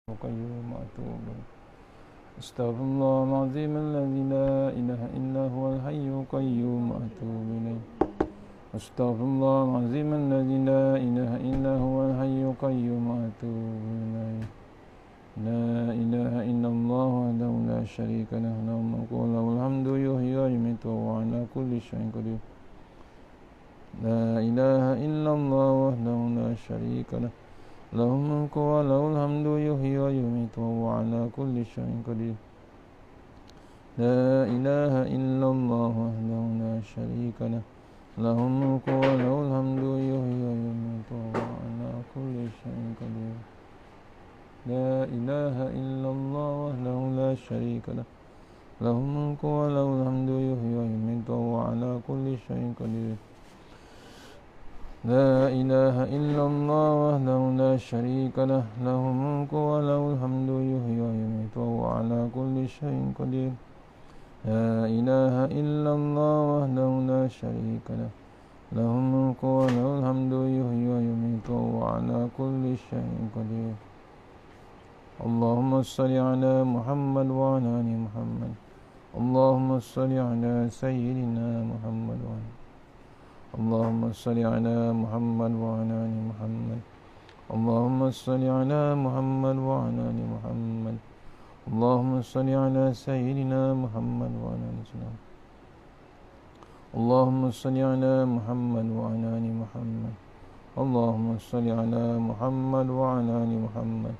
وقيوم أتوب إليه أستغفر الله العظيم الذي لا إله إلا هو الحي القيوم أتوب إليه أستغفر الله العظيم الذي لا إله إلا هو الحي القيوم أتوب إليه لا إله إلا الله وحده لا شريك له له الملك وله الحمد يحيي ويميت وهو على كل شيء قدير لا إله إلا الله وحده لا شريك له له الملك وله الحمد يحيي ويميت وهو على كل شيء قدير لا إله إلا الله وحده لا شريك له له الملك وله الحمد يحيي ويميت وهو على كل شيء قدير لا إله إلا الله وحده لا شريك له له الملك وله الحمد يحيي ويميت وهو على كل شيء قدير لا إله إلا الله وحده لا شريك له له الملك وله الحمد يحيي ويميت وهو على كل شيء قدير لا إله إلا الله وحده لا شريك له له الملك وله الحمد يحيي ويميت وهو على كل شيء قدير اللهم صل على محمد وعلى آل محمد اللهم صل على سيدنا محمد وعلى اللهم صل على محمد وعلى آل محمد اللهم صل على محمد وعلى آل محمد اللهم صل على سيدنا محمد وعلى آل سيدنا اللهم صل على محمد وعلى آل محمد اللهم صل على محمد وعلى آل محمد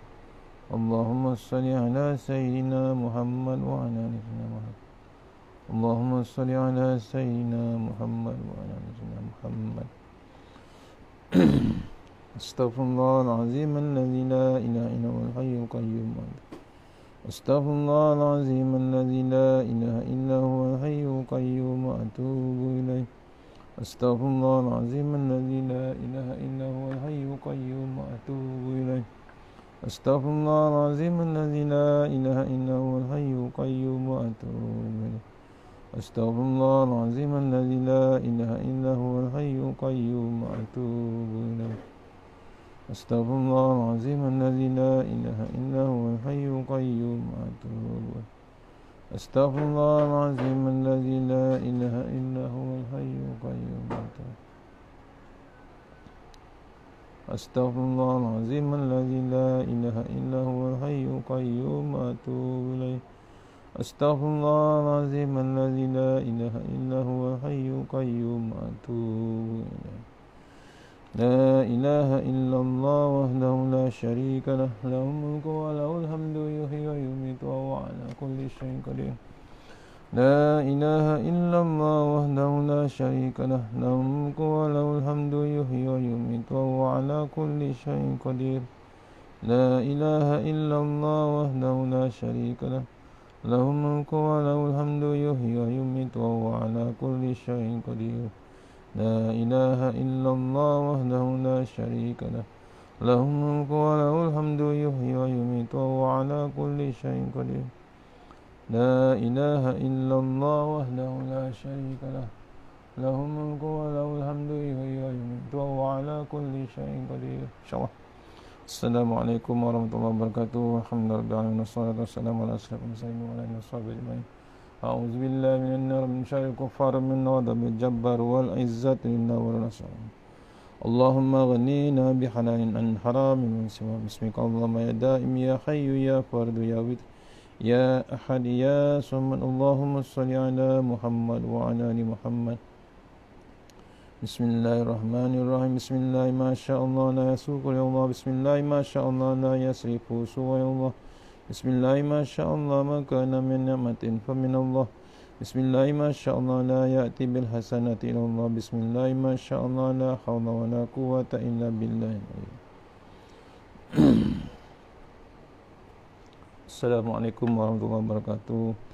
اللهم صل على سيدنا محمد وعلى آل سيدنا محمد اللهم صل على سيدنا محمد وعلى آل سيدنا محمد أستغفر الله العظيم الذي لا إله إلا هو الحي القيوم أستغفر الله العظيم الذي لا إله إلا هو الحي القيوم أتوب إليه أستغفر الله العظيم الذي لا إله إلا هو الحي القيوم أتوب إليه أستغفر الله العظيم الذي لا إله إلا هو الحي القيوم أتوب إليه أستغفر الله العظيم الذي لا إله إلا هو الحي القيوم أتوب إليه أستغفر الله العظيم الذي لا إله إلا هو الحي القيوم أتوب إليه أستغفر الله العظيم الذي لا إله إلا هو الحي القيوم أتوب أستغفر الله العظيم الذي لا إله إلا هو الحي القيوم أتوب إليه أستغفر الله العظيم الذي لا إله إلا هو الحي القيوم أتوب إليه لا إله إلا الله وحده لا شريك له له الملك وله الحمد يحيي ويميت وهو على كل شيء قدير لا إله إلا الله وحده لا شريك له له الملك وله الحمد يحيي ويميت وهو على كل شيء قدير لا إله إلا الله وحده لا شريك له له الملك وله الحمد يحيي ويميت وهو على كل شيء قدير لا إله إلا الله وحده لا شريك له له الملك وله الحمد يحيي ويميت وهو على كل شيء قدير لا إله إلا الله وحده لا شريك له له الملك وله الحمد يحيي ويميت وهو على كل شيء قدير إن شاء الله. Assalamualaikum warahmatullahi wabarakatuh. Alhamdulillah wassalatu wassalamu ala asyrafil mursalin wa ala alihi washabbihi ajmain. A'udzu billahi minan nar min syarril kuffar min ghadabil jabbar wal izzati lillahi wa rasul. Allahumma ghnina bihalalin an haramin min siwa bismika Allahumma ya daim ya hayyu ya fardu ya witr ya ahad ya samad. Allahumma shalli ala Muhammad wa ala ali Muhammad. Bismillahirrahmanirrahim. Bismillah ma sya'allah la yasuqu ya Allah. Bismillah ma sya'allah la yasrifu suwa ya Allah. Bismillah ma sya'allah ma kana min ni'matin fa min Allah. Bismillah ma sya'allah la ya'ti bil hasanati illa Allah. Bismillah ma sya'allah la hawla wa la quwwata illa billah. Assalamualaikum warahmatullahi wabarakatuh.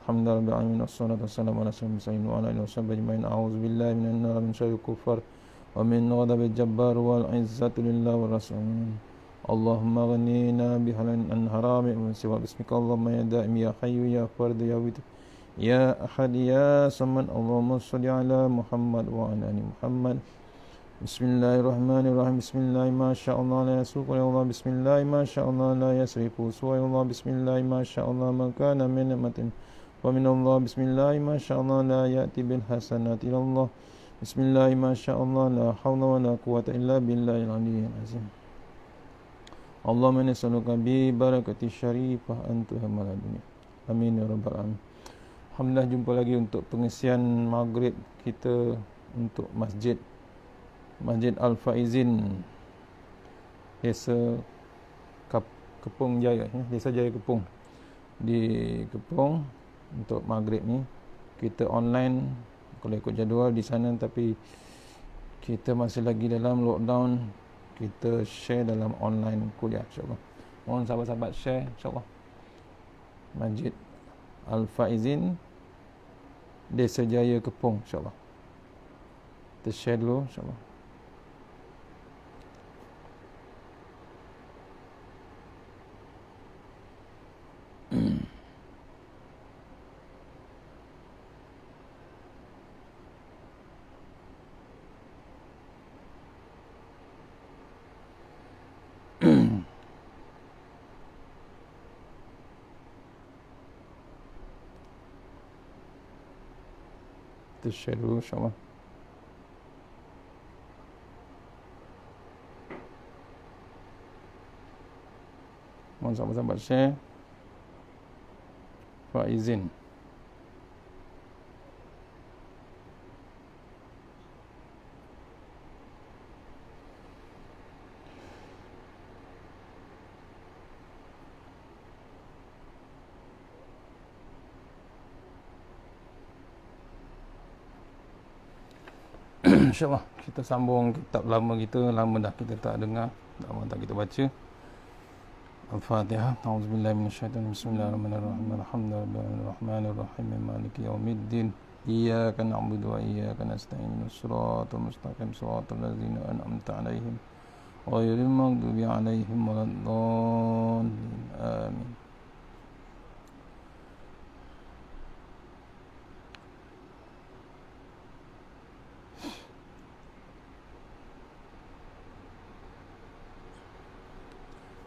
Alhamdulillah alamin wassalatu wassalamu ala sayyidina wa ala alihi washabbihi ajmain. A'udzu billahi minan nar min syarril kuffar wa min ghadabil jabbar wal izzati lillahi wa rasul. Allahumma ghnina bihalalin an haramin min siwa bismika Allahumma ya daim ya hayyu ya fardu ya witr ya ahad ya samad. Allahumma shalli ala Muhammad wa ala ali Muhammad. Bismillahirrahmanirrahim. Bismillah ma sya'allah la yasuqu ya Allah. Bismillah ma sya'allah la yasrifu suwa ya Allah. Bismillah ma sya'allah ma kana min ni'matin wa min Allah. Bismillah ma sya'allah la ya'ti bil hasanati ila Allah. Bismillah ma sya'allah la hawla wa la quwwata illa billahil aliyyil azim. Allahumma nas'aluka bi barakati syarifah antu hamal dunia. Amin ya rabbal alamin. Alhamdulillah, jumpa lagi untuk pengisian maghrib kita untuk Masjid Al-Faizin, Desa Kepung Jaya, Desa Jaya Kepung, di Kepung. Untuk maghrib ni kita online kalau ikut jadual di sana, tapi kita masih lagi dalam lockdown. Kita share dalam online kuliah, insyaAllah. Mohon sahabat-sahabat share, insyaAllah. Masjid Al-Faizin, Desa Jaya Kepung, insyaAllah. Kita share dulu, insyaAllah. Kita share dulu, insyaAllah. Mohon sahabat-sahabat share. Faizin. InsyaAllah kita sambung kitab lama kita. Lama dah kita tak dengar, lama tak kita baca. Al-Fatihah. A'udzubillahi minasyaitanir rajim. Bismillahirrahmanirrahim. Alhamdulillahirrahmanirrahim. Maliki yaumiddin. Iyyaka na'budu wa iyyaka nasta'in. Shiratal mustaqim. Shiratal ladzina an'amta 'alaihim ghairil maghdubi 'alaihim waladdallin. Amin.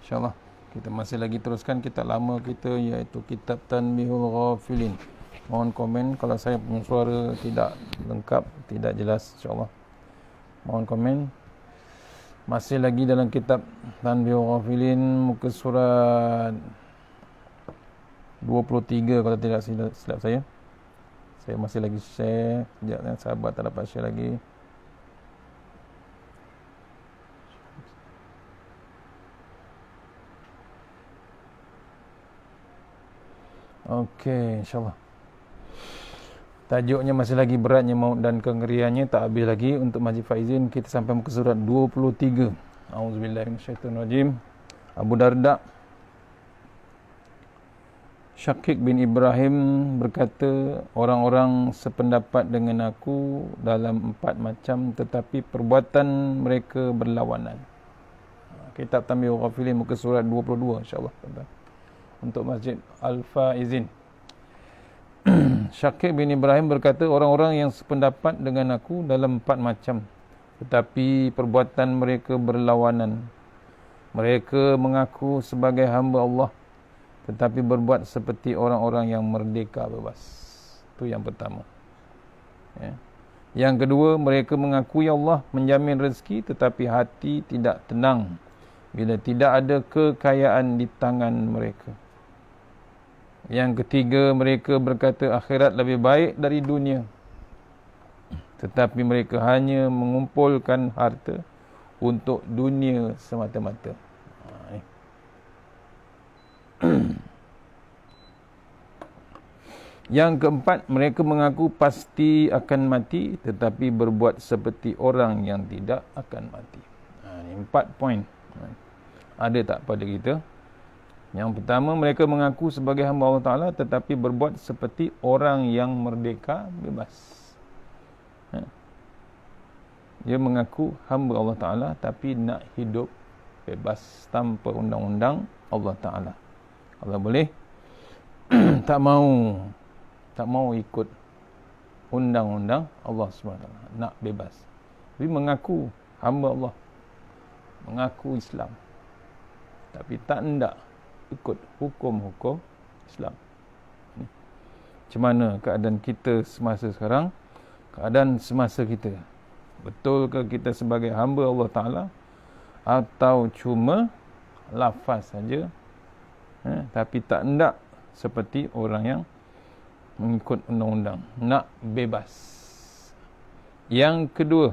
InsyaAllah kita masih lagi teruskan kitab lama kita, iaitu kitab Tanbihul Ghafilin. Mohon komen kalau saya punya suara tidak lengkap, tidak jelas, insyaAllah. Mohon komen. Masih lagi dalam kitab Tanbihul Ghafilin, muka surat 23 kalau tidak silap saya. Saya masih lagi share, sekejap sahabat tak dapat share lagi. Okey, insyaAllah. Tajuknya masih lagi beratnya maut dan kengeriannya, tak habis lagi. Untuk Masjid Faizin kita sampai muka surat 23. A'udzubillahi minasyaitonirrajim. Abu Darda Syakik bin Ibrahim berkata, orang-orang sependapat dengan aku dalam 4 macam, tetapi perbuatan mereka berlawanan. Kitab Tanbihul Ghafilin muka surat 22, insyaAllah. Untuk Masjid Al-Faizin. Syakir bin Ibrahim berkata, orang-orang yang sependapat dengan aku dalam 4 macam, tetapi perbuatan mereka berlawanan. Mereka mengaku sebagai hamba Allah, tetapi berbuat seperti orang-orang yang merdeka bebas. Itu yang pertama. Yang kedua, mereka mengakui Allah menjamin rezeki, tetapi hati tidak tenang bila tidak ada kekayaan di tangan mereka. Yang ketiga, mereka berkata akhirat lebih baik dari dunia, tetapi mereka hanya mengumpulkan harta untuk dunia semata-mata. Yang keempat, mereka mengaku pasti akan mati, tetapi berbuat seperti orang yang tidak akan mati. Ini 4 poin. Ada tak pada kita? Yang pertama, mereka mengaku sebagai hamba Allah Ta'ala, tetapi berbuat seperti orang yang merdeka bebas. Dia mengaku hamba Allah Ta'ala, tapi nak hidup bebas tanpa undang-undang Allah Ta'ala. Allah boleh tak mau ikut undang-undang Allah SWT, nak bebas. Tapi mengaku hamba Allah, mengaku Islam, tapi tak hendak ikut hukum-hukum Islam. Macam mana keadaan kita semasa sekarang? Keadaan semasa kita, betulkah kita sebagai hamba Allah Ta'ala, atau cuma lafaz saja, tapi tak hendak seperti orang yang mengikut undang-undang, nak bebas. Yang kedua,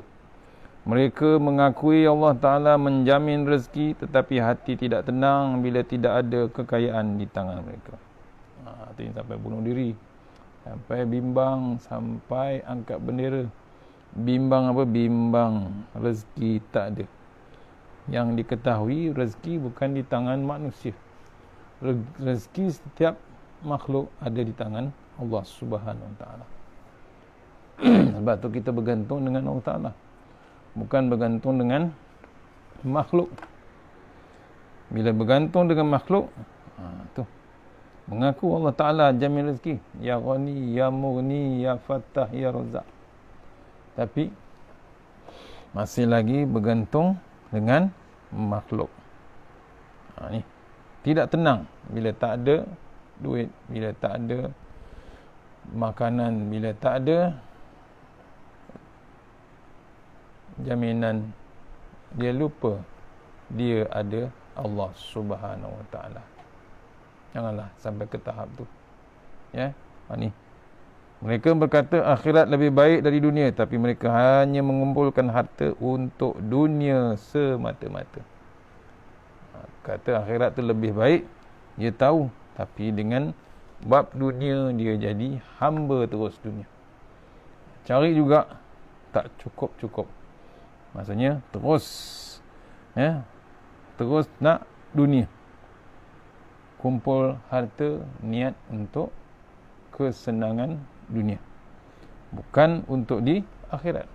mereka mengakui Allah Ta'ala menjamin rezeki, tetapi hati tidak tenang bila tidak ada kekayaan di tangan mereka. Itu yang sampai bunuh diri, sampai bimbang, sampai angkat bendera. Bimbang apa? Bimbang rezeki tak ada. Yang diketahui, rezeki bukan di tangan manusia. Rezeki setiap makhluk ada di tangan Allah Subhanahu Wa Taala. Sebab tu kita bergantung dengan Allah Taala, bukan bergantung dengan makhluk. Bila bergantung dengan makhluk, tu mengaku Allah Taala jamin rezeki, ya Ghani, ya Mughni, ya Fattah, ya Razzaq, tapi masih lagi bergantung dengan makhluk. Ni tidak tenang bila tak ada duit, bila tak ada makanan, bila tak ada jaminan, dia lupa dia ada Allah Subhanahu Wa Taala. Janganlah sampai ke tahap tu. Ya, ni mereka berkata akhirat lebih baik dari dunia, tapi mereka hanya mengumpulkan harta untuk dunia semata-mata. Kata akhirat tu lebih baik, dia tahu, tapi dengan bab dunia dia jadi hamba terus dunia. Cari juga tak cukup-cukup. Maksudnya terus terus nak dunia. Kumpul harta niat untuk kesenangan dunia, bukan untuk di akhirat.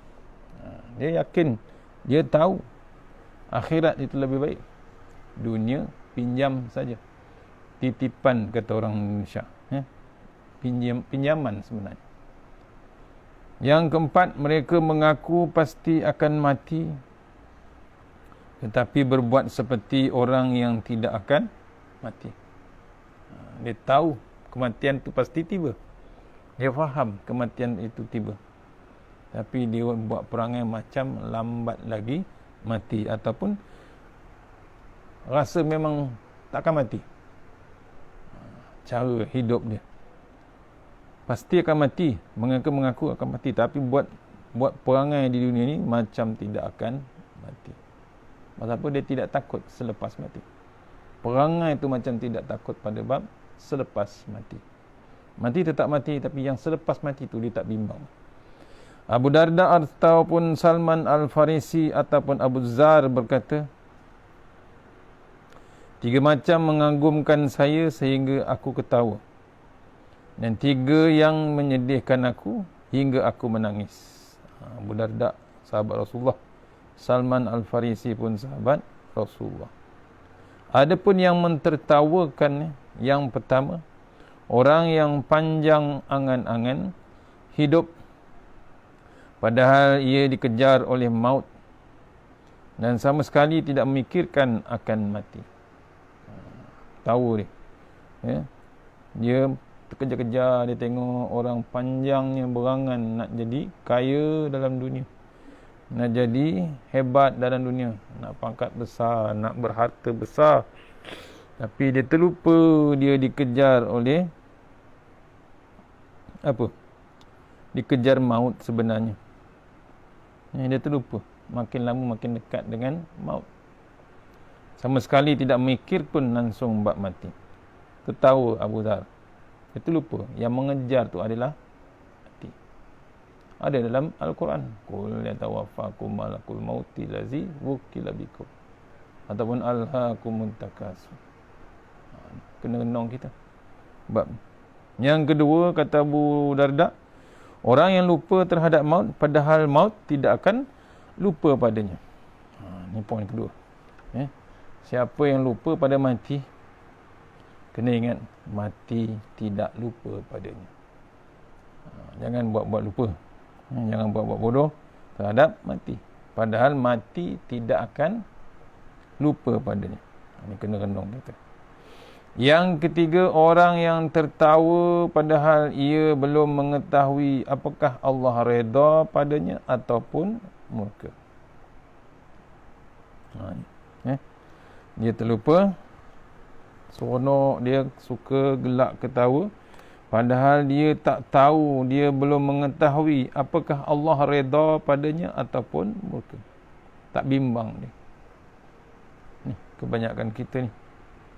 Dia yakin, dia tahu akhirat itu lebih baik. Dunia pinjam saja, titipan kata orang Indonesia, pinjaman sebenarnya. Yang keempat, mereka mengaku pasti akan mati, tetapi berbuat seperti orang yang tidak akan mati. Dia tahu kematian itu pasti tiba, dia faham kematian itu tiba, tapi dia buat perangai macam lambat lagi mati, ataupun rasa memang takkan mati. Cara hidup dia pasti akan mati, mengaku akan mati, tapi buat perangai di dunia ni macam tidak akan mati. Sebab apa? Dia tidak takut selepas mati. Perangai itu macam tidak takut pada bab selepas mati. Mati tetap mati, tapi yang selepas mati itu dia tak bimbang. Abu Darda ataupun Salman Al-Farisi ataupun Abu Zar berkata, 3 macam mengagumkan saya sehingga aku ketawa, dan 3 yang menyedihkan aku hingga aku menangis. Abu Darda sahabat Rasulullah, Salman Al-Farisi pun sahabat Rasulullah. Adapun yang mentertawakan, yang pertama, orang yang panjang angan-angan hidup padahal ia dikejar oleh maut dan sama sekali tidak memikirkan akan mati. Tahu dia, dia terkejar-kejar, dia tengok orang panjangnya berangan nak jadi kaya dalam dunia, nak jadi hebat dalam dunia, nak pangkat besar, nak berharta besar, tapi dia terlupa dia dikejar oleh apa? Dikejar maut sebenarnya. Dia terlupa, makin lama makin dekat dengan maut. Sama sekali tidak mikir pun langsung bab mati. Tertawa Abu Dhar. Dia terlupa yang mengejar tu adalah mati. Ada dalam Al-Quran, qul yatawaffakum malakul mauti lazi wukila bikum, ataupun alhaakumut takasur. Kena renung kita bab. Yang kedua, kata Abu Darda, orang yang lupa terhadap maut padahal maut tidak akan lupa padanya. Ini poin kedua. Siapa yang lupa pada mati, kena ingat mati tidak lupa padanya. Jangan buat-buat lupa. Jangan buat-buat bodoh terhadap mati. Padahal mati tidak akan lupa padanya. Ini kena renung kita. Yang ketiga, orang yang tertawa padahal ia belum mengetahui apakah Allah redha padanya ataupun murka. Dia terlupa, seronok, dia suka gelak ketawa, padahal dia tak tahu, dia belum mengetahui apakah Allah redha padanya ataupun murka. Tak bimbang dia. Ni kebanyakan kita ni.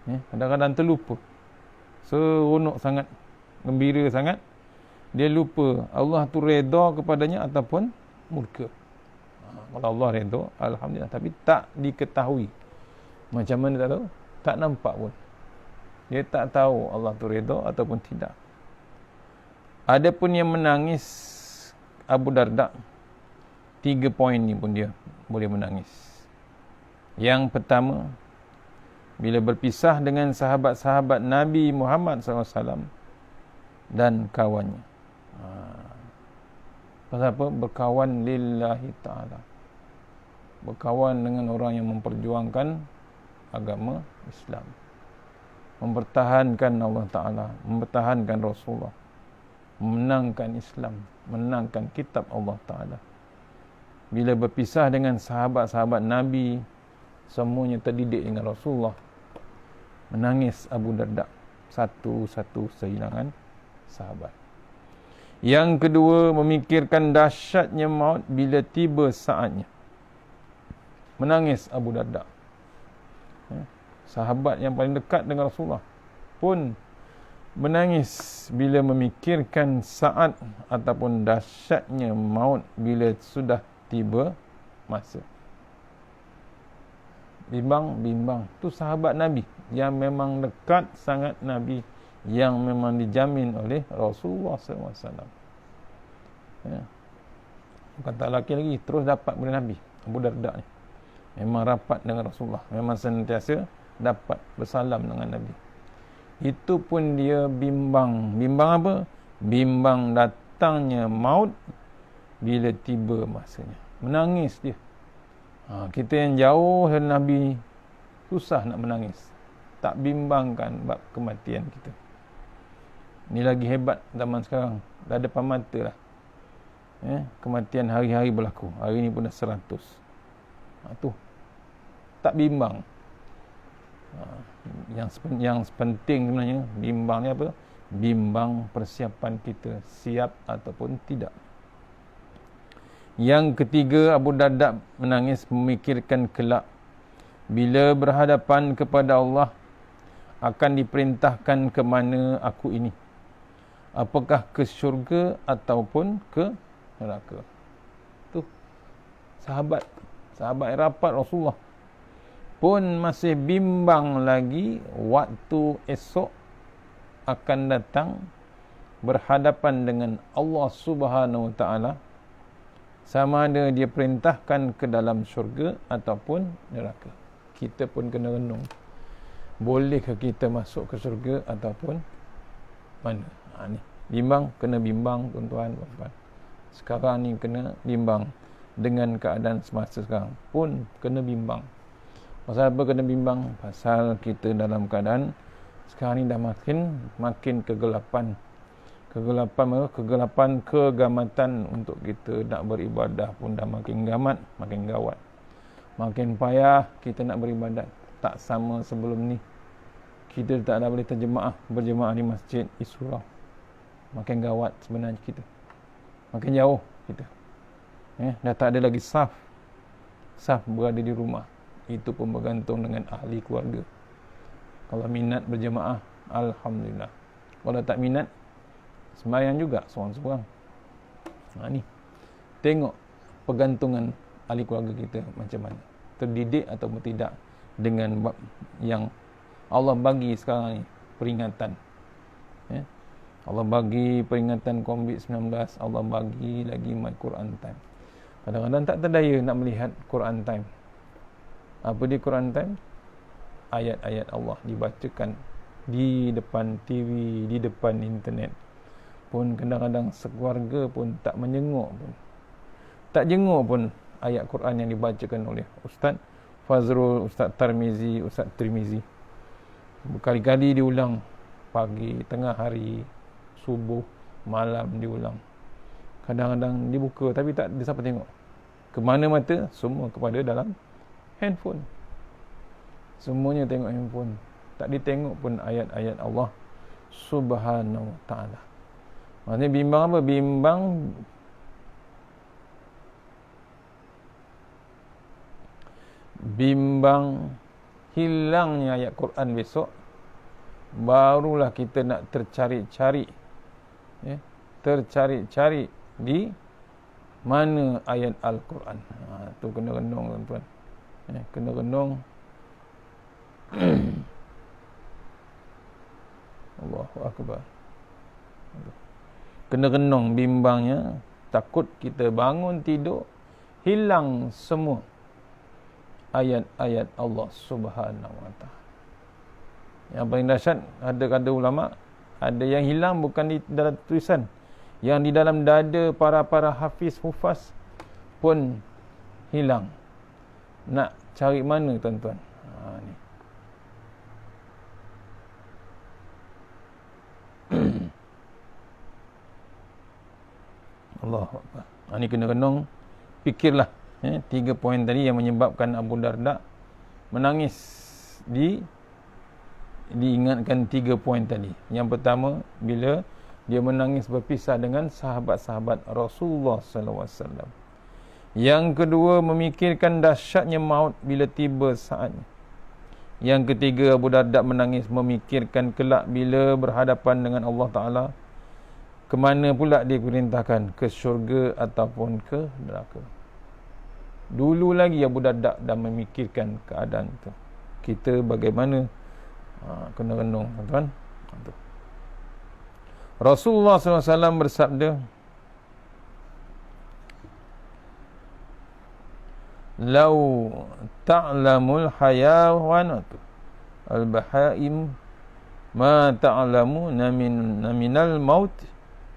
Kadang-kadang terlupa. Seronok sangat, gembira sangat, dia lupa Allah tu redha kepadanya ataupun murka. Kalau Allah redha, alhamdulillah, tapi tak diketahui. Macam mana tak tahu? Tak nampak pun. Dia tak tahu Allah tu redha ataupun tidak. Ada pun yang menangis, Abu Darda, 3 poin ni pun dia boleh menangis. Yang pertama, bila berpisah dengan sahabat-sahabat Nabi Muhammad SAW dan kawannya. Pasal apa? Berkawan lillahi ta'ala. Berkawan dengan orang yang memperjuangkan agama Islam. Mempertahankan Allah Ta'ala. Mempertahankan Rasulullah. Menangkan Islam. Menangkan kitab Allah Ta'ala. Bila berpisah dengan sahabat-sahabat Nabi, semuanya terdidik dengan Rasulullah. Menangis Abu Darda, satu-satu sehilangan sahabat. Yang kedua, memikirkan dahsyatnya maut bila tiba saatnya. Menangis Abu Darda, sahabat yang paling dekat dengan Rasulullah, pun menangis bila memikirkan saat ataupun dahsyatnya maut bila sudah tiba masa. Bimbang. Tu sahabat Nabi yang memang dekat sangat Nabi, yang memang dijamin oleh Rasulullah SAW. Bukan tak laki lagi, terus dapat oleh Nabi. Abu Darda ni memang rapat dengan Rasulullah, memang sentiasa dapat bersalam dengan Nabi. Itu pun dia bimbang. Bimbang apa? Bimbang datangnya maut bila tiba masanya. Menangis dia. Kita yang jauh dari Nabi susah nak menangis, tak bimbangkan bab kematian kita. Ni lagi hebat zaman sekarang, dah depan mata lah. Kematian hari-hari berlaku. Hari ni pun dah 100. Tu tak bimbang. Yang penting sebenarnya bimbang ni apa? Bimbang persiapan kita siap ataupun tidak. Yang ketiga, Abu Darda menangis memikirkan kelak bila berhadapan kepada Allah akan diperintahkan ke mana aku ini. Apakah ke syurga ataupun ke neraka. Tu sahabat yang rapat Rasulullah pun masih bimbang lagi waktu esok akan datang berhadapan dengan Allah Subhanahu Wa Taala, sama ada dia perintahkan ke dalam syurga ataupun neraka. Kita pun kena renung, bolehkah kita masuk ke syurga ataupun mana? Ni bimbang, kena bimbang tuan-tuan puan-puan. Sekarang ni kena bimbang dengan keadaan semasa sekarang pun kena bimbang. Pasal apa kena bimbang? Pasal kita dalam keadaan sekarang ni dah makin kegelapan. Kegelapan kegamatan untuk kita nak beribadah pun dah makin gamat, makin gawat. Makin payah kita nak beribadat. Tak sama sebelum ni. Kita tak ada boleh berjemaah di masjid Isra. Makin gawat sebenarnya kita. Makin jauh kita. Dah tak ada lagi saf berada di rumah. Itu pun bergantung dengan ahli keluarga. Kalau minat berjemaah, alhamdulillah. Kalau tak minat, sembahyang juga seorang-seorang. Ni tengok pergantungan ahli keluarga kita macam mana, terdidik ataupun tidak dengan bab yang Allah bagi sekarang ni, peringatan. Allah bagi peringatan COVID-19, Allah bagi lagi My Quran Time. Kadang-kadang tak terdaya nak melihat Quran Time. Apa dia Quran Time? Ayat-ayat Allah dibacakan di depan TV, di depan internet. Pun kadang-kadang sekeluarga pun tak menjenguk pun. Tak jenguk pun ayat Quran yang dibacakan oleh Ustaz Fazrul, Ustaz Tarmizi, Ustaz Tirmizi. Berkali-kali diulang, pagi, tengah hari, subuh, malam diulang. Kadang-kadang dibuka tapi tak ada siapa tengok. Kemana mata? Semua kepada dalam handphone. Semuanya tengok handphone. Tak ditengok pun ayat-ayat Allah Subhanahu Wa Ta'ala. Maksudnya bimbang apa? Bimbang hilangnya ayat Quran besok, barulah kita nak tercari-cari, tercari-cari di mana ayat Al-Quran. Tu kena renung tuan-tuan. Kena renung. Allahu Akbar. Kena renung bimbangnya. Takut kita bangun tidur, hilang semua ayat-ayat Allah Subhanahu Wa Ta'ala. Yang paling dahsyat, ada kata ulama, ada yang hilang bukan di dalam tulisan, yang di dalam dada para hafiz hufaz pun hilang. Nak cari mana tuan-tuan? Ni. Allahu Akbar. Ni kena renung, fikirlah 3 poin tadi yang menyebabkan Abu Darda menangis. Diingatkan 3 poin tadi. Yang pertama, bila dia menangis berpisah dengan sahabat-sahabat Rasulullah SAW. Yang kedua, memikirkan dahsyatnya maut bila tiba saatnya. Yang ketiga, Abu Darda menangis memikirkan kelak bila berhadapan dengan Allah Ta'ala, ke mana pula diperintahkan, ke syurga ataupun ke neraka. Dulu lagi Abu Darda dah memikirkan keadaan itu. Kita bagaimana? Kena renung tuan-tuan. Rasulullah SAW bersabda, "Lau ta'lamul hayawanatu al-bahaim ma ta'lamuna minal maut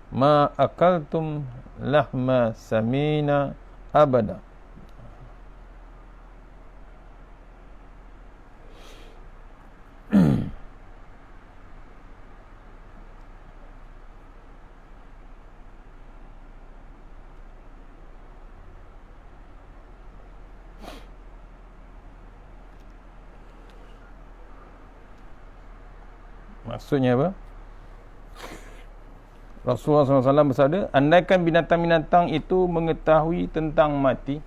ma akaltum lahma samina abada." Maksudnya apa? Rasulullah SAW bersabda, andaikan binatang-binatang itu mengetahui tentang mati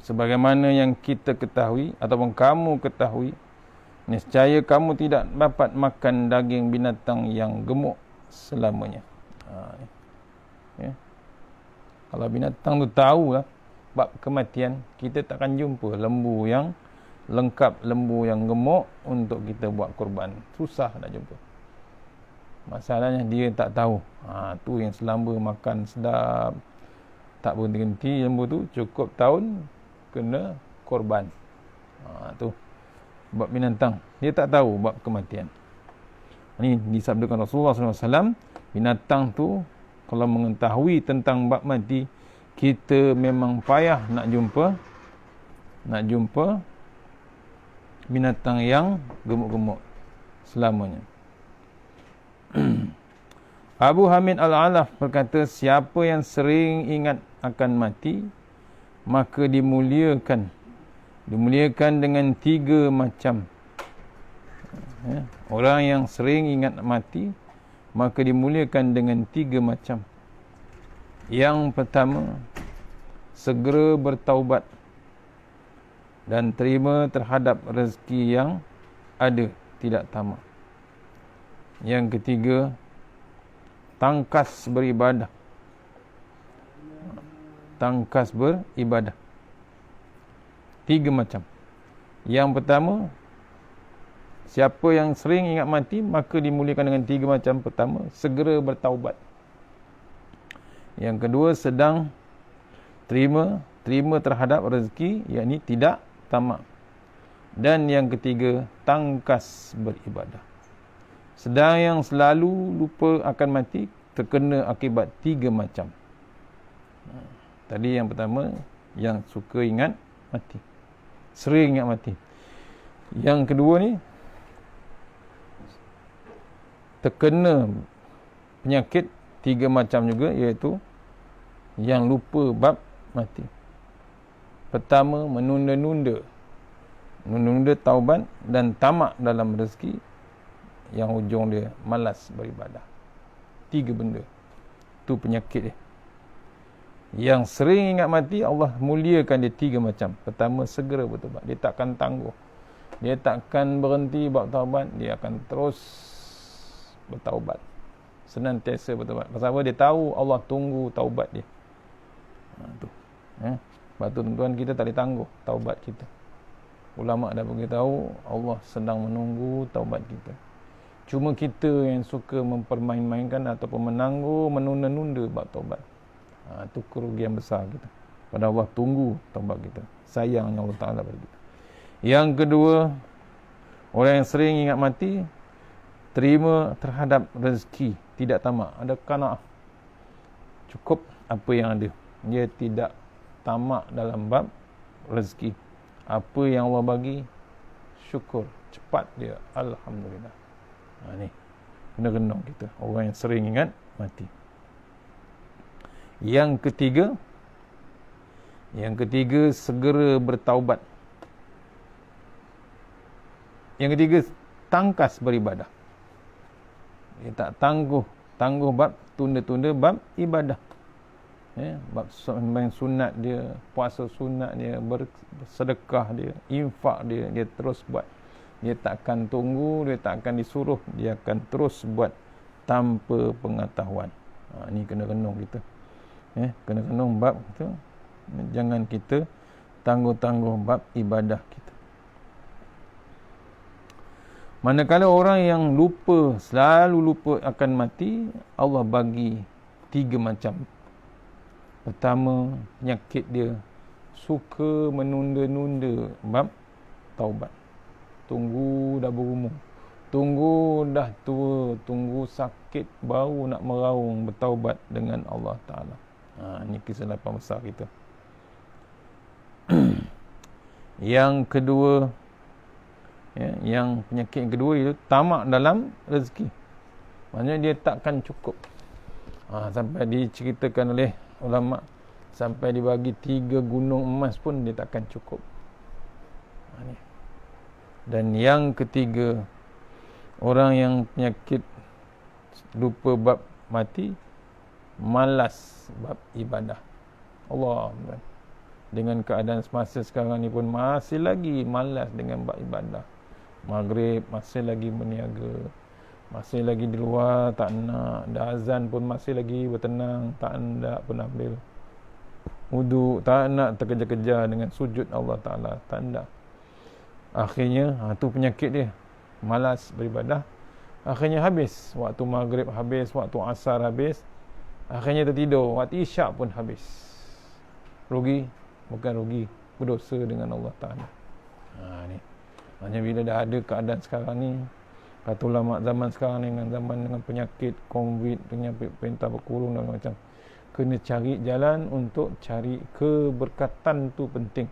sebagaimana yang kita ketahui ataupun kamu ketahui, nescaya kamu tidak dapat makan daging binatang yang gemuk selamanya. Kalau binatang tu tahu lah bab kematian, kita takkan jumpa lembu yang lengkap, lembu yang gemuk untuk kita buat kurban. Susah nak jumpa. Masalahnya dia tak tahu. Tu yang selamba makan sedap, tak berhenti-henti lembu tu, cukup tahun kena korban. Tu bab binatang, dia tak tahu bab kematian. Ini disabdakan Rasulullah SAW, binatang tu kalau mengetahui tentang bab mati, kita memang payah nak jumpa binatang yang gemuk-gemuk selamanya. Abu Hamid Al-Alaf berkata, siapa yang sering ingat akan mati, maka dimuliakan dengan 3 macam. Orang yang sering ingat mati, maka dimuliakan dengan 3 macam. Yang pertama, segera bertaubat dan terima terhadap rezeki yang ada, tidak tamak. Yang ketiga, tangkas beribadah. Tangkas beribadah. 3 macam. Yang pertama, siapa yang sering ingat mati, maka dimuliakan dengan 3 macam. Pertama, segera bertaubat. Yang kedua, sedang terima terhadap rezeki, yakni tidak tamak. Dan yang ketiga, tangkas beribadah. Sedang yang selalu lupa akan mati, terkena akibat 3 macam. Tadi yang pertama, yang suka ingat mati, sering ingat mati. Yang kedua ni, terkena penyakit 3 macam juga, iaitu yang lupa bab mati. Pertama, menunda-nunda taubat dan tamak dalam rezeki, yang hujung dia malas beribadah. 3 benda tu penyakit dia. Yang sering ingat mati, Allah muliakan dia 3 macam. Pertama, segera bertaubat. Dia takkan tangguh, dia takkan berhenti buat taubat, dia akan terus bertaubat, senantiasa bertaubat. Pasal apa? Dia tahu Allah tunggu taubat dia. Tu. Sebab tu tuan-tuan, kita tak ditangguh taubat kita. Ulama' dah beritahu Allah sedang menunggu taubat kita. Cuma kita yang suka mempermain-mainkan ataupun menangguh, menunda-nunda buat taubat. Itu kerugian besar kita. Pada Allah tunggu taubat kita. Sayangnya Allah Ta'ala pada kita. Yang kedua, orang yang sering ingat mati, terima terhadap rezeki, tidak tamak, ada qanaah, cukup apa yang ada. Dia tidak tamak dalam bab rezeki. Apa yang Allah bagi, syukur, cepat dia, alhamdulillah. Ni kena renung kita, orang yang sering ingat mati. Yang ketiga, segera bertaubat. Yang ketiga, tangkas beribadah. Dia tak tangguh bab tunda-tunda bab ibadah. Bab sembahyang sunat dia, puasa sunat dia, bersedekah dia, infak dia, dia terus buat. Dia takkan tunggu, dia takkan disuruh, dia akan terus buat tanpa pengetahuan. Ni kena renung kita. Kena renung bab kita. Jangan kita tangguh-tangguh bab ibadah kita. Manakala orang yang lupa, selalu lupa akan mati, Allah bagi 3 macam. Pertama, penyakit dia suka menunda-nunda bab taubat. Tunggu dah berumur, tunggu dah tua, tunggu sakit, baru nak meraung bertaubat dengan Allah Ta'ala. Ini kesilapan besar kita. Yang kedua, yang penyakit yang kedua itu tamak dalam rezeki. Maksudnya dia takkan cukup. Sampai diceritakan oleh ulama', sampai dibagi 3 gunung emas pun dia takkan cukup. Dan yang ketiga, orang yang penyakit lupa bab mati, malas bab ibadah. Allah, dengan keadaan semasa sekarang ni pun masih lagi malas dengan bab ibadah. Maghrib masih lagi berniaga, masih lagi di luar, tak nak. Dah azan pun masih lagi bertenang, tak nak pun ambil wudu, tak nak terkejar-kejar dengan sujud Allah Ta'ala, tak nak. Akhirnya, tu penyakit dia, malas beribadah. Akhirnya habis, waktu maghrib habis, waktu asar habis, akhirnya tertidur, waktu isyak pun habis. Rugi? Bukan rugi, berdosa dengan Allah Ta'ala. Ni maknanya bila dah ada keadaan sekarang ni, kata ulama' zaman sekarang ni, dengan penyakit COVID, dengan perintah berkurung dan macam, kena cari jalan untuk cari keberkatan. Tu penting.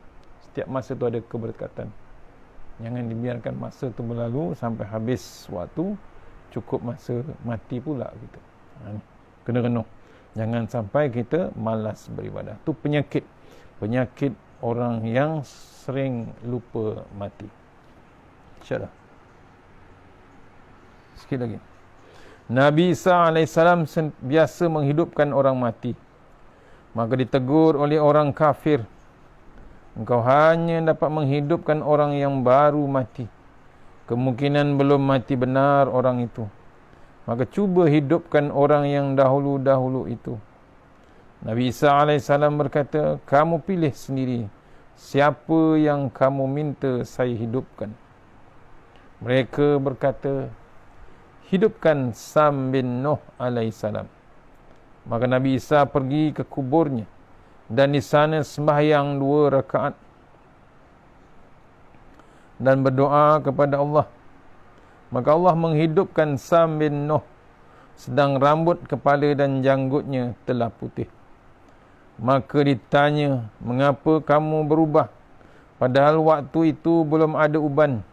Setiap masa tu ada keberkatan. Jangan dibiarkan masa tu berlalu sampai habis waktu, cukup masa mati pula kita. Kena renung. Jangan sampai kita malas beribadah. Tu penyakit orang yang sering lupa mati. InsyaAllah. Sikit lagi. Nabi Isa AS biasa menghidupkan orang mati. Maka ditegur oleh orang kafir, engkau hanya dapat menghidupkan orang yang baru mati. Kemungkinan belum mati benar orang itu. Maka cuba hidupkan orang yang dahulu-dahulu itu. Nabi Isa AS berkata, kamu pilih sendiri siapa yang kamu minta saya hidupkan. Mereka berkata, hidupkan Sam bin Nuh AS. Maka Nabi Isa pergi ke kuburnya dan di sana sembahyang 2 rakaat dan berdoa kepada Allah. Maka Allah menghidupkan Sam bin Nuh sedang rambut kepala dan janggutnya telah putih. Maka ditanya, mengapa kamu berubah? Padahal waktu itu belum ada uban.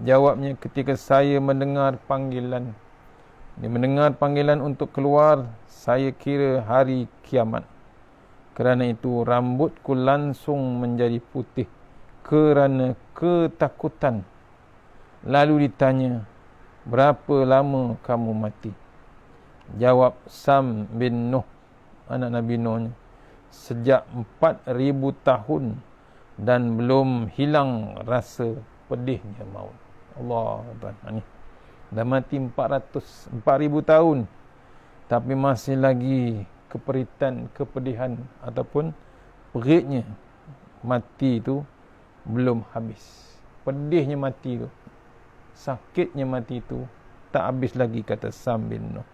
Jawabnya, ketika saya mendengar panggilan. Dia mendengar panggilan untuk keluar, saya kira hari kiamat. Kerana itu rambutku langsung menjadi putih kerana ketakutan. Lalu ditanya, berapa lama kamu mati? Jawab Sam bin Nuh, anak Nabi Nuh, sejak 4,000 tahun dan belum hilang rasa pedihnya maut. Allah Tuhan, ni dah mati 4,000 tahun tapi masih lagi keperitan, kepedihan ataupun peritnya mati itu belum habis. Pedihnya mati itu, sakitnya mati itu tak habis lagi, kata Sam bin Nuh.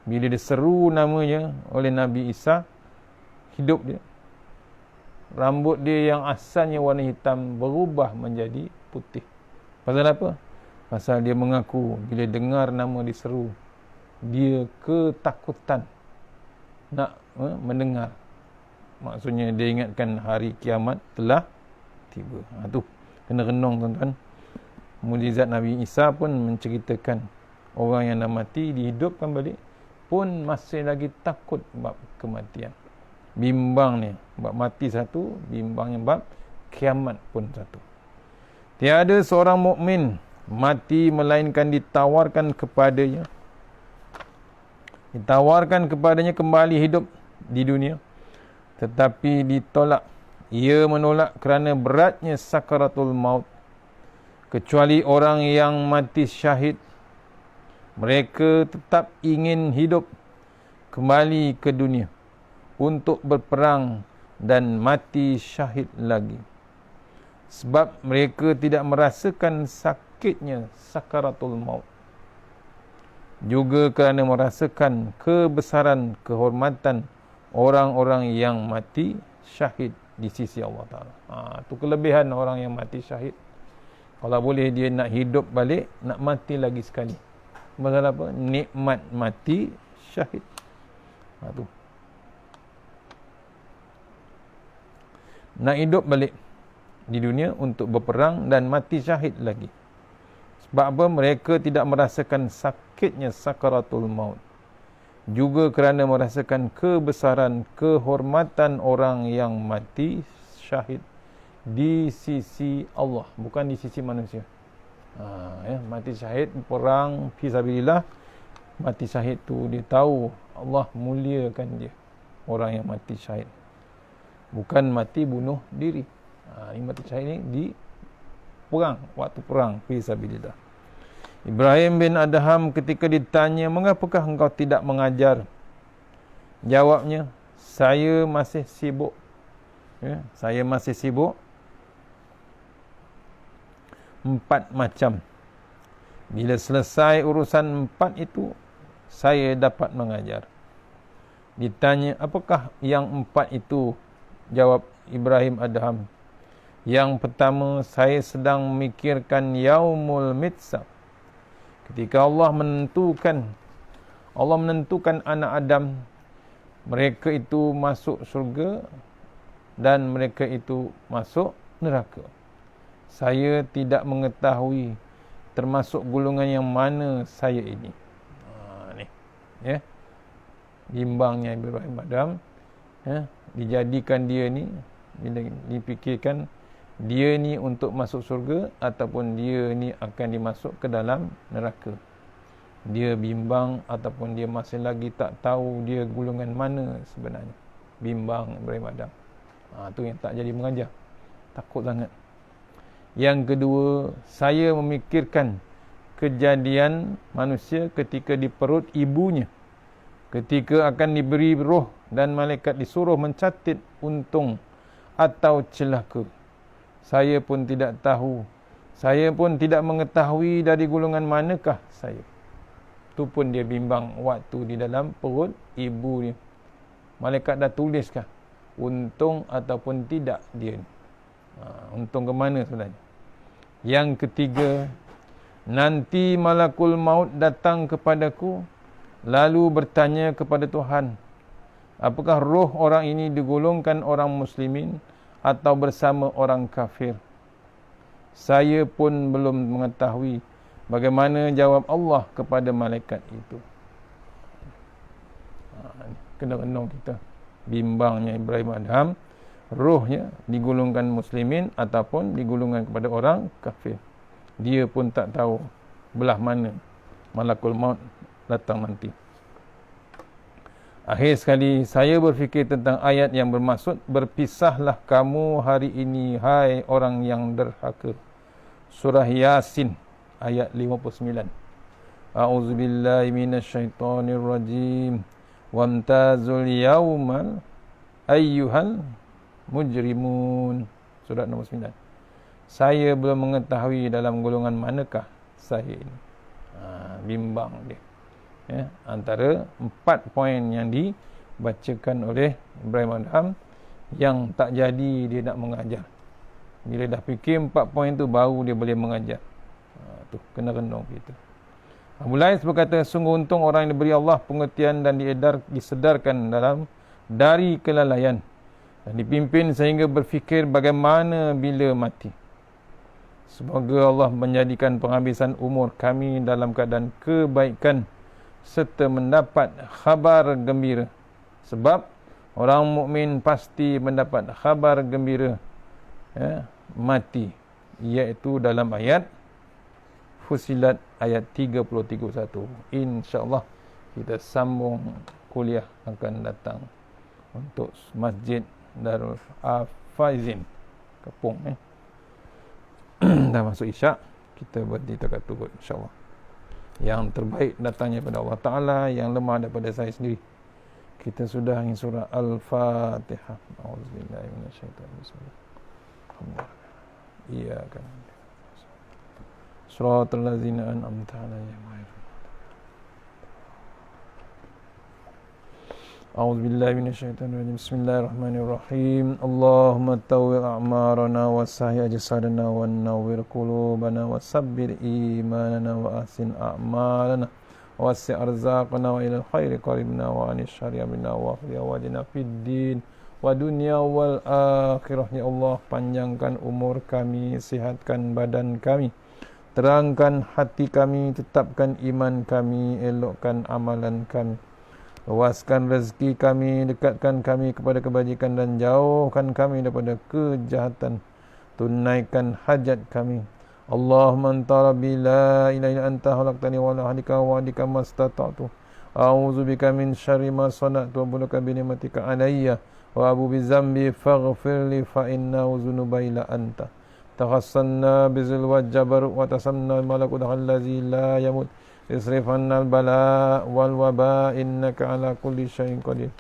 Bila diseru namanya oleh Nabi Isa, hidup dia. Rambut dia yang asalnya warna hitam berubah menjadi putih. Pasal apa? Pasal dia mengaku bila dengar nama diseru, dia ketakutan nak mendengar. Maksudnya dia ingatkan hari kiamat telah tiba. Tu kena renung tuan-tuan. Mukjizat Nabi Isa pun menceritakan orang yang dah mati dihidupkan balik pun masih lagi takut bab kematian. Bimbang ni bab mati satu, bimbangnya bab kiamat pun satu. Tiada seorang mukmin mati melainkan ditawarkan kepadanya kembali hidup di dunia, tetapi ditolak. Ia menolak kerana beratnya sakaratul maut. Kecuali orang yang mati syahid, mereka tetap ingin hidup kembali ke dunia untuk berperang dan mati syahid lagi. Sebab mereka tidak merasakan sakitnya sakaratul maut. Juga kerana merasakan kebesaran kehormatan orang-orang yang mati syahid di sisi Allah Ta'ala. Itu kelebihan orang yang mati syahid. Kalau boleh dia nak hidup balik, nak mati lagi sekali. Pasal apa? Nikmat mati syahid. Tu. Nak hidup balik di dunia untuk berperang dan mati syahid lagi. Sebab apa? Mereka tidak merasakan sakitnya sakaratul maut. Juga kerana merasakan kebesaran kehormatan orang yang mati syahid di sisi Allah, bukan di sisi manusia. Mati syahid perang fisabilillah, mati syahid tu dia tahu Allah muliakan dia, orang yang mati syahid, bukan mati bunuh diri. Ini mati syahid ni di perang, waktu perang fisabilillah. Ibrahim bin Adham ketika ditanya, mengapakah engkau tidak mengajar? Jawabnya, saya masih sibuk. Saya masih sibuk 4 macam. Bila selesai urusan 4 itu, saya dapat mengajar. Ditanya, apakah yang 4 itu? Jawab Ibrahim Adham, yang pertama, saya sedang memikirkan yaumul mitsaq. Ketika Allah menentukan anak Adam, mereka itu masuk syurga dan mereka itu masuk neraka. Saya tidak mengetahui termasuk golongan yang mana saya ini. Ni. Bimbangnya Ibrahim Adam. Dijadikan dia ni, bila dipikirkan dia ni untuk masuk syurga ataupun dia ni akan dimasuk ke dalam neraka. Dia bimbang ataupun dia masih lagi tak tahu dia golongan mana sebenarnya. Bimbang Ibrahim Adam. Tu yang tak jadi mengajar. Takut sangat. Yang kedua, saya memikirkan kejadian manusia ketika di perut ibunya, ketika akan diberi roh dan malaikat disuruh mencatat untung atau celaka. Saya pun tidak tahu. Saya pun tidak mengetahui dari golongan manakah saya. Tu pun dia bimbang waktu di dalam perut ibu dia. Malaikat dah tuliskah untung ataupun tidak dia ni. Untung ke mana sebenarnya? Yang ketiga, nanti malakul maut datang kepadaku lalu bertanya kepada Tuhan, Apakah roh orang ini digolongkan orang muslimin atau bersama orang kafir? Saya pun belum mengetahui bagaimana jawab Allah kepada malaikat itu. Kena renung kita. Bimbangnya Ibrahim Adham, rohnya digolongkan muslimin ataupun digolongkan kepada orang kafir. Dia pun tak tahu belah mana malakul maut datang nanti. Akhir sekali, saya berfikir tentang ayat yang bermaksud, berpisahlah kamu hari ini, hai orang yang derhaka. Surah Yasin, ayat 59. A'udzubillahi minasyaitonirrajim. Wamtazul yawmal ayyuhal mujrimun. Surah nombor 9. Saya belum mengetahui dalam golongan manakah saya ini. Bimbang dia. Ya, antara 4 poin yang dibacakan oleh Ibrahim Adham yang tak jadi dia nak mengajar. Bila dah fikir 4 poin tu baru dia boleh mengajar. Tu kena renung kita. Abu Lais berkata, sungguh untung orang yang diberi Allah pengertian dan disedarkan dari kelalaian dan dipimpin sehingga berfikir bagaimana bila mati. Semoga Allah menjadikan penghabisan umur kami dalam keadaan kebaikan serta mendapat khabar gembira. Sebab orang mukmin pasti mendapat khabar gembira mati, iaitu dalam ayat Fussilat ayat 30-31. InsyaAllah kita sambung kuliah akan datang untuk Masjid Darul Faizin Kepung. Dah masuk Isyak, kita berhenti takat turut insyaAllah. Yang terbaik datangnya daripada Allah Ta'ala, yang lemah daripada saya sendiri. Kita sudah ingin surah Al-Fatihah. A'udzubillahi minasyaitanir rajim. Iyyaka na'budu. Shiratal ladzina an'amta 'alaihim ghairil A'udzu billahi minasyaitonir rajim. Bismillahirrahmanirrahim. Allahumma tawwi' a'marana wa sahih ajsadana wa nawwir qulubana wa sabbir imanana wa ahsin a'malana wa wasi' arzaqana wa ilal khairi qaribna wa anis syarri bina wa wajina fid din wa dunya wal akhirah. Ya Allah, panjangkan umur kami, sihatkan badan kami, terangkan hati kami, tetapkan iman kami, elokkan amalan kami, luaskan rezeki kami, dekatkan kami kepada kebajikan dan jauhkan kami daripada kejahatan, tunaikan hajat kami. Allahumma anta rabbi la ilaha illa anta khalaqtani wa la hadika wa hadika mastata'tu a'udzu bika min syarri ma sana'tu wa bulaka bi ni'matika alayya wa abu bi zambi faghfir li fa innahu dzunuba illa anta takhassanna bizil wajjabar wa tasamna malakut allazi la yamut isrifannal bala wal waba innaka ala kulli syai'in qadir.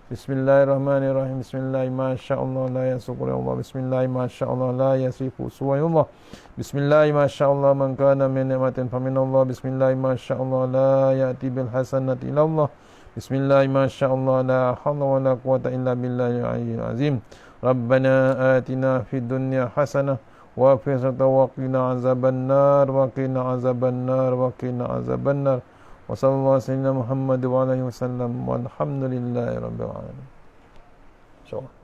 Bismillahirrahmanirrahim. Bismillahi masyaallah la yasuqu Allah. Bismillahi masyaallah la yasifu suwayullah. Bismillahi masyaallah man kana min ni'matin faminallah. Bismillahi masyaallah la ya'ti bil hasanati illallah. Bismillahi masyaallah la hawla wa la quwwata illa billahil aliyyil azim. Rabbana atina fid dunya hasanah wa fi akhirati wa qina azabannar wa qina azabannar wa qina azabannar. Wa sallallahu alaihi Muhammad wa alihi wasallam walhamdulillahi rabbil alamin. Insyaallah.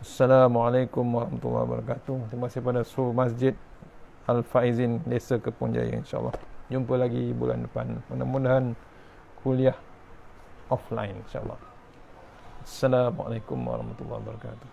Assalamualaikum warahmatullahi wabarakatuh. Terima kasih pada seluruh Masjid Al-Faizin Desa Kepong Jaya, insyaallah. Jumpa lagi bulan depan. Mudah-mudahan kuliah offline insyaallah. Assalamualaikum warahmatullahi wabarakatuh.